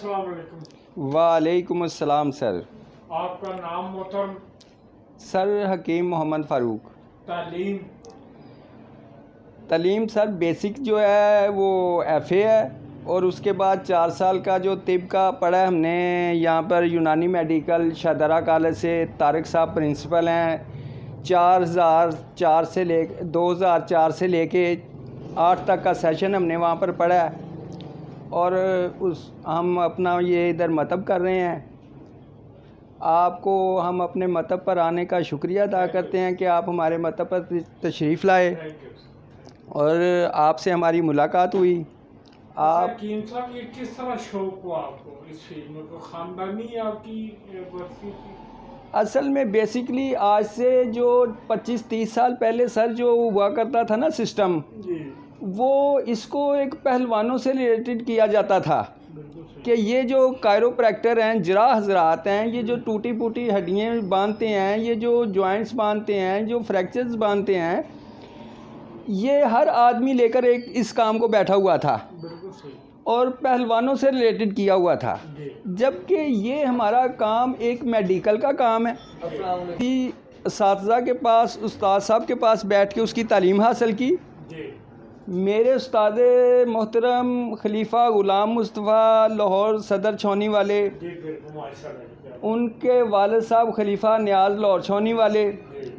अस्सलाम वालेकुम। वालेकुम अस्सलाम सर। आपका नाम मोहतरम? सर हकीम मोहम्मद फ़ारूक। तालीम सर बेसिक जो है वो FA है और उसके बाद 4 साल का जो तिब का पढ़ा है हमने यहाँ पर यूनानी मेडिकल शाहदरा कॉलेज से। तारिक साहब प्रिंसिपल हैं। 2004 से लेके 8 तक का सेशन हमने वहाँ पर पढ़ा है और हम अपना ये इधर मतब कर रहे हैं। आपको हम अपने मतब पर आने का शुक्रिया अदा करते हैं कि आप हमारे मतब पर तशरीफ़ लाए और आपसे हमारी मुलाकात हुई। आप हकीम साहब, ये किस तरह शौक हुआ आपको इस फील्ड में? तो ख़ानदानी आपकी बरसी थी? असल में बेसिकली आज से जो 25-30 साल पहले सर जो हुआ करता था ना सिस्टम, वो इसको एक पहलवानों से रिलेटेड किया जाता था कि ये जो कायरोप्रैक्टर हैं, जरा हजरात हैं, ये जो टूटी फूटी हड्डियाँ बांधते हैं, ये जो जॉइंट्स बांधते हैं, जो फ्रैक्चर्स बांधते हैं, ये हर आदमी लेकर एक इस काम को बैठा हुआ था और पहलवानों से रिलेटेड किया हुआ था। जबकि ये हमारा काम एक मेडिकल का काम है कि असातिज़ा के पास, उस्ताद साहब के पास बैठ के उसकी तालीम हासिल की। मेरे उस्ताद मोहतरम खलीफा ग़ुलाम मुस्तफ़ा लाहौर सदर छौनी वाले, उनके वालिद साहब खलीफा नियाज़ लाहौर छौनी वाले,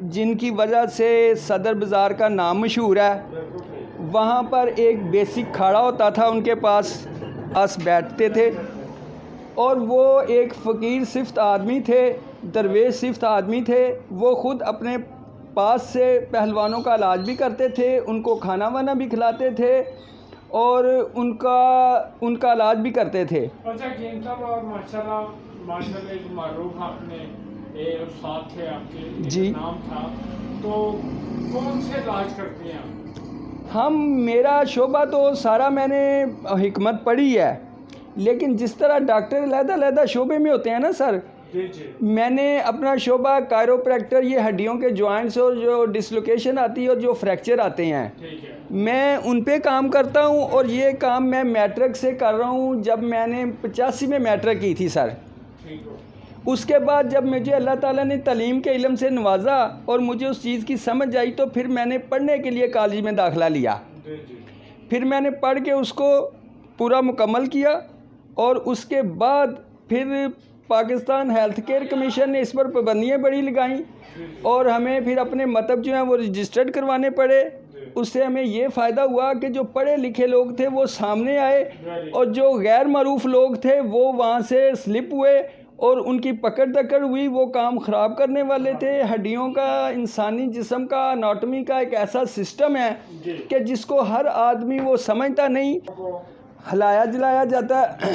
जिनकी वजह से सदर बाज़ार का नाम मशहूर है। वहाँ पर एक बेसिक खाड़ा होता था, उनके पास बैठते थे और वो एक फ़कीर सिफ्त आदमी थे, दरवेश सिफ्त आदमी थे। वो ख़ुद अपने पास से पहलवानों का इलाज भी करते थे, उनको खाना वाना भी खिलाते थे और उनका इलाज भी करते थे। अच्छा हकीम साहब, और माशाल्लाह एक मारूफ आपने एक साथ थे आपके, जी नाम था, तो कौन से इलाज करते हैं आप? मेरा शोबा तो सारा मैंने हिकमत पढ़ी है, लेकिन जिस तरह डॉक्टर अलग-अलग शोबे में होते हैं ना सर, मैंने अपना शोबा कायरोप्रैक्टर, ये हड्डियों के जॉइंट्स और जो डिसलोकेशन आती है और जो फ्रैक्चर आते हैं, मैं उन पे काम करता हूँ। और ये काम मैं मैट्रिक से कर रहा हूँ। जब मैंने 85 में मैट्रिक की थी सर, उसके बाद जब मुझे अल्लाह ताला ने तालीम के इल्म से नवाजा और मुझे उस चीज़ की समझ आई, तो फिर मैंने पढ़ने के लिए कॉलेज में दाखिला लिया। फिर मैंने पढ़ के उसको पूरा मुकम्मल किया और उसके बाद फिर पाकिस्तान हेल्थ केयर कमीशन ने इस पर पाबंदियाँ बड़ी लगाई और हमें फिर अपने मतब जो हैं वो रजिस्टर्ड करवाने पड़े। उससे हमें ये फ़ायदा हुआ कि जो पढ़े लिखे लोग थे वो सामने आए और जो गैर मरूफ लोग थे वो वहाँ से स्लिप हुए और उनकी पकड़ दकड़ हुई। वो काम ख़राब करने वाले थे। हड्डियों का, इंसानी जिस्म का, एनाटॉमी का एक ऐसा सिस्टम है कि जिसको हर आदमी वो समझता नहीं, हिलाया जलाया जाता है।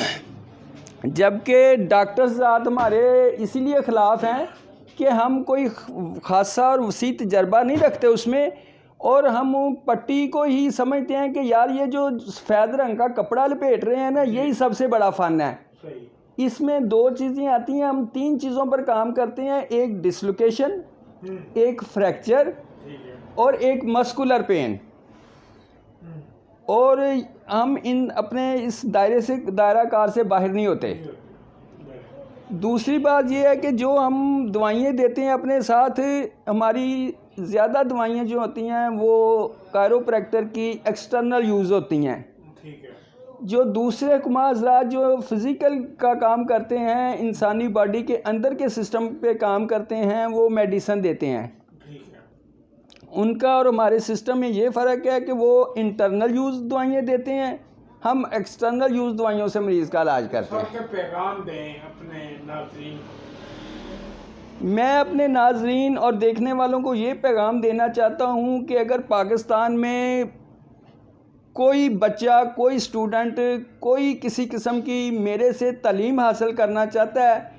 जबकि डॉक्टर्स ज़ात हमारे इसीलिए ख़िलाफ़ हैं कि हम कोई ख़ासा और वसी तजर्बा नहीं रखते उसमें, और हम पट्टी को ही समझते हैं कि यार ये जो सफ़ेद रंग का कपड़ा लपेट रहे हैं ना, यही सबसे बड़ा फ़न है। इसमें 2 चीज़ें आती हैं, हम 3 चीज़ों पर काम करते हैं, एक डिसलोकेशन, एक फ्रैक्चर और एक मस्कुलर पेन। और हम अपने इस दायरा कार से बाहर नहीं होते। दूसरी बात यह है कि जो हम दवाइयाँ देते हैं अपने साथ, हमारी ज़्यादा दवाइयाँ जो होती हैं वो कायरोप्रैक्टर की एक्सटर्नल यूज़ होती हैं। जो दूसरे कुमार हज़रात जो फ़िज़िकल का काम करते हैं, इंसानी बॉडी के अंदर के सिस्टम पे काम करते हैं, वो मेडिसन देते हैं। उनका और हमारे सिस्टम में ये फ़र्क है कि वो इंटरनल यूज़ दवाइयाँ देते हैं, हम एक्सटर्नल यूज़ दवाइयों से मरीज़ का इलाज करते हैं। पैगाम दें अपने नाज़रीन। मैं अपने नाज़रीन और देखने वालों को ये पैगाम देना चाहता हूँ कि अगर पाकिस्तान में कोई बच्चा, कोई स्टूडेंट, कोई किसी किस्म की मेरे से तालीम हासिल करना चाहता है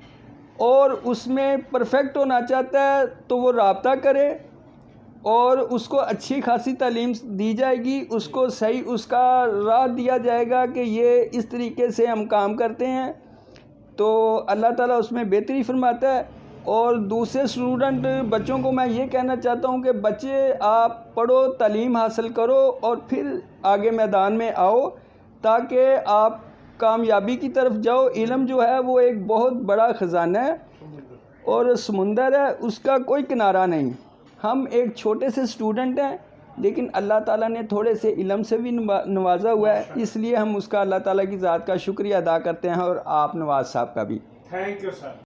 और उसमें परफेक्ट होना चाहता है, तो वो राब्ता करे और उसको अच्छी खासी तालीम दी जाएगी, उसको सही उसका राह दिया जाएगा कि ये इस तरीके से हम काम करते हैं, तो अल्लाह ताला उसमें बेहतरी फरमाता है। और दूसरे स्टूडेंट बच्चों को मैं ये कहना चाहता हूँ कि बच्चे आप पढ़ो, तालीम हासिल करो और फिर आगे मैदान में आओ, ताकि आप کامیابی کی طرف جاؤ. علم جو ہے وہ ایک بہت بڑا خزانہ ہے اور سمندر ہے, اس کا کوئی کنارہ نہیں. ہم ایک چھوٹے سے اسٹوڈنٹ ہیں لیکن اللہ تعالیٰ نے تھوڑے سے علم سے بھی نوازا ہوا ہے, اس لیے ہم اس کا اللہ تعالیٰ کی ذات کا شکریہ ادا کرتے ہیں, اور آپ نواز صاحب کا بھی. Thank you sir.